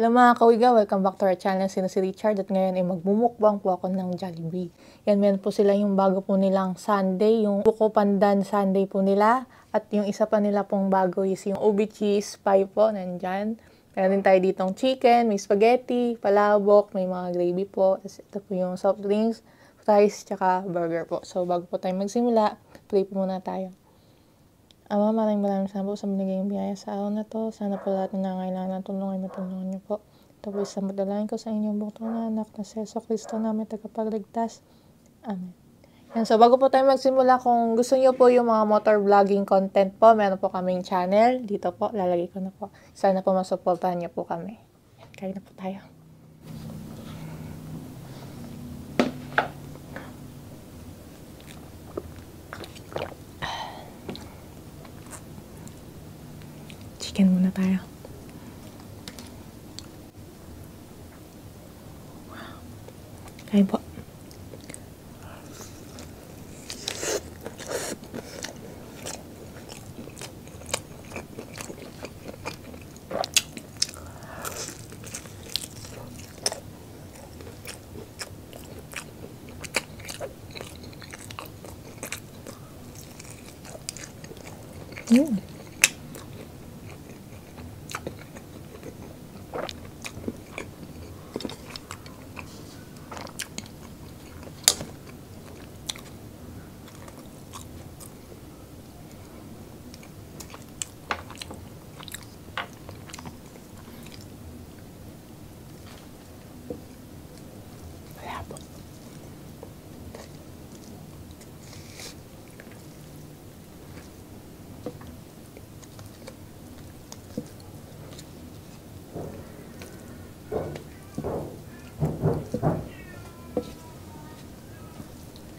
Hello mga kawiga, welcome back to our channel. Sino si Richard at ngayon ay magmumukbang po ako ng Jollibee. Yan, meron po sila yung bago po nilang sundae, yung buko pandan sundae po nila. At yung isa pa nila pong bago is yung ubi cheese pie po, nandyan. Meron din tayo ditong chicken, may spaghetti, palabok, may mga gravy po. Tapos ito po yung soft drinks, fries, tsaka burger po. So bago po tayo magsimula, play po muna tayo. Ama, maraming salamat po sa binigay yung biyaya sa araw na to. Sana po lahat na nangailangan ng tulong ay matulungan niyo po. Ito po isang madalain ko sa inyong bukto na anak na si Yeso Cristo namin tagapagligtas. Amen. Yan, so bago po tayo magsimula, kung gusto niyo po yung mga motor vlogging content po, meron po kaming channel. Dito po, lalagay ko na po. Sana po masuportahan niyo po kami. Yan, kain na po tayo. Chicken muna tayo. Kain po.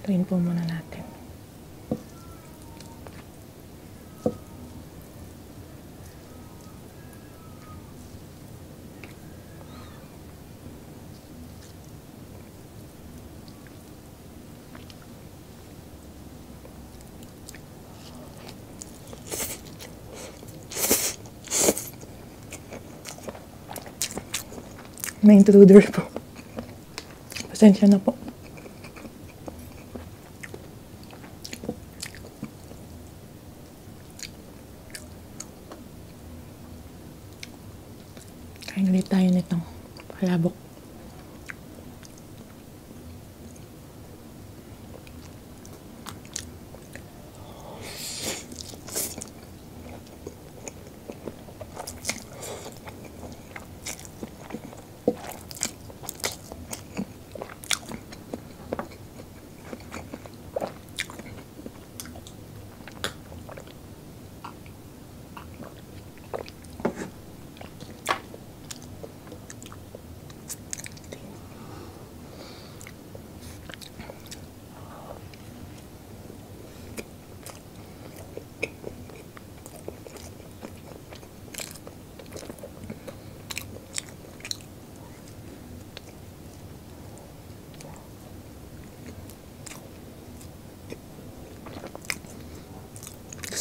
Lutuin po muna natin. May intruder po. Pasensya na po. Kain ulit tayo nitong palabok.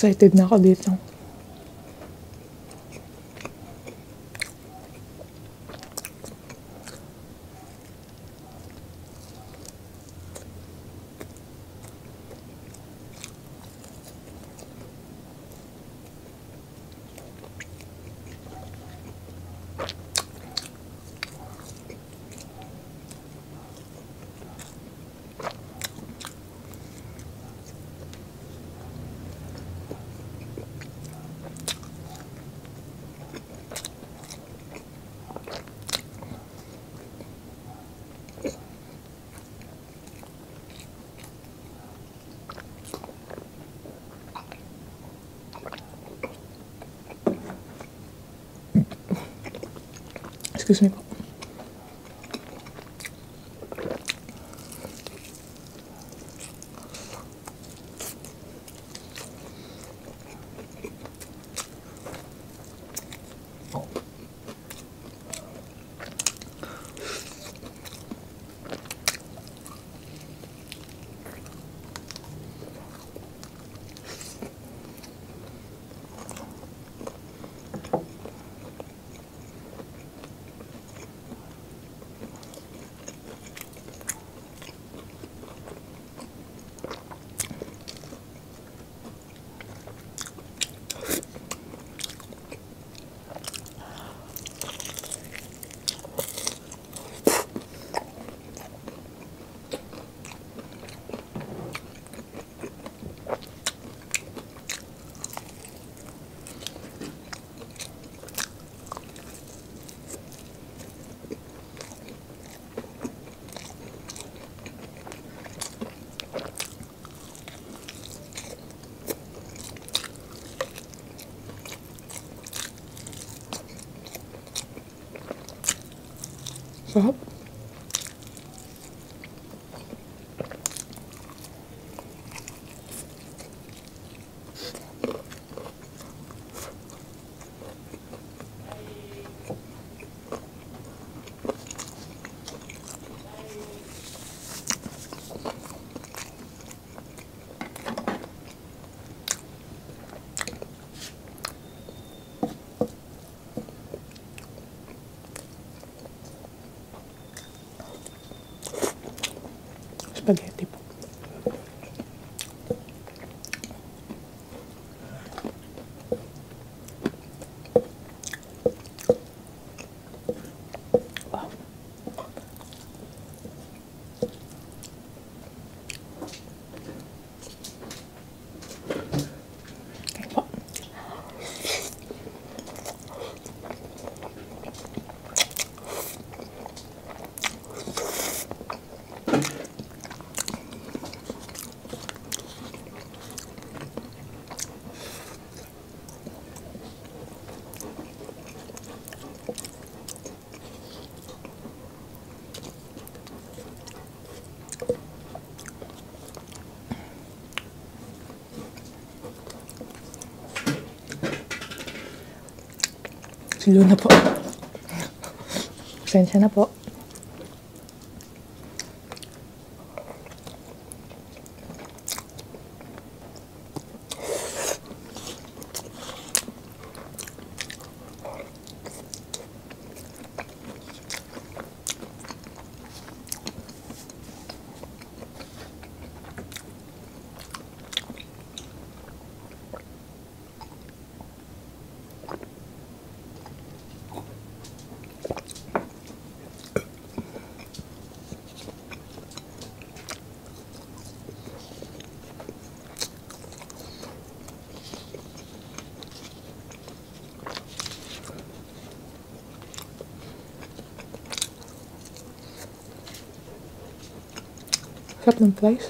Excited na ako dito. Excuse me po. Sarap. Spaghetti po. Wow. Okay po. Silo na po. Pasensya na po. Sarap ng fries.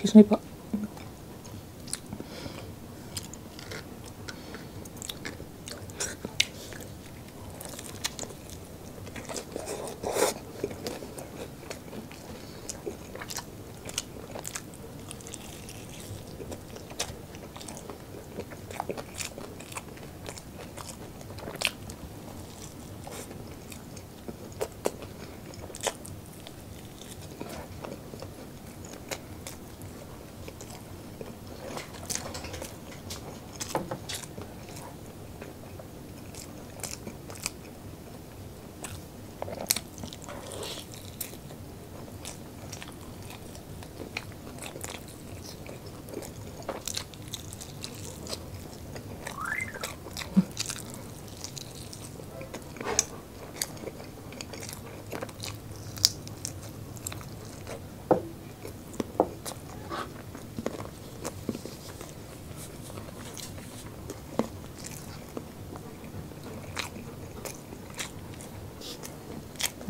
Excuse me po.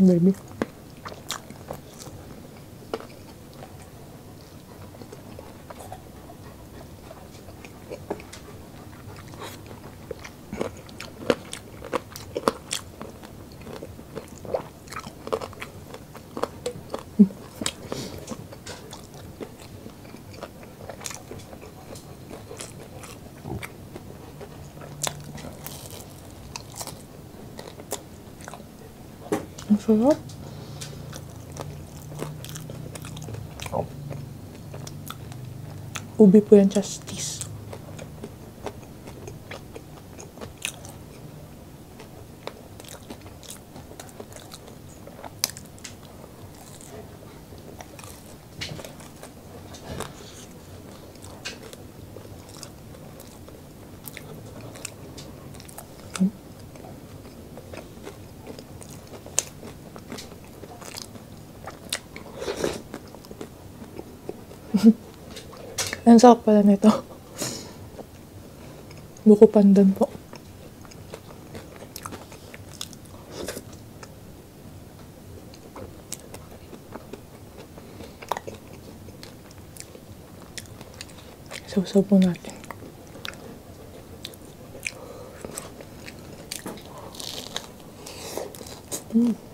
Baby. Ang sarap. Ubi po yan, Justice. Ang sarap pala nito. Buko pandan po. Sausaw po natin. Mm.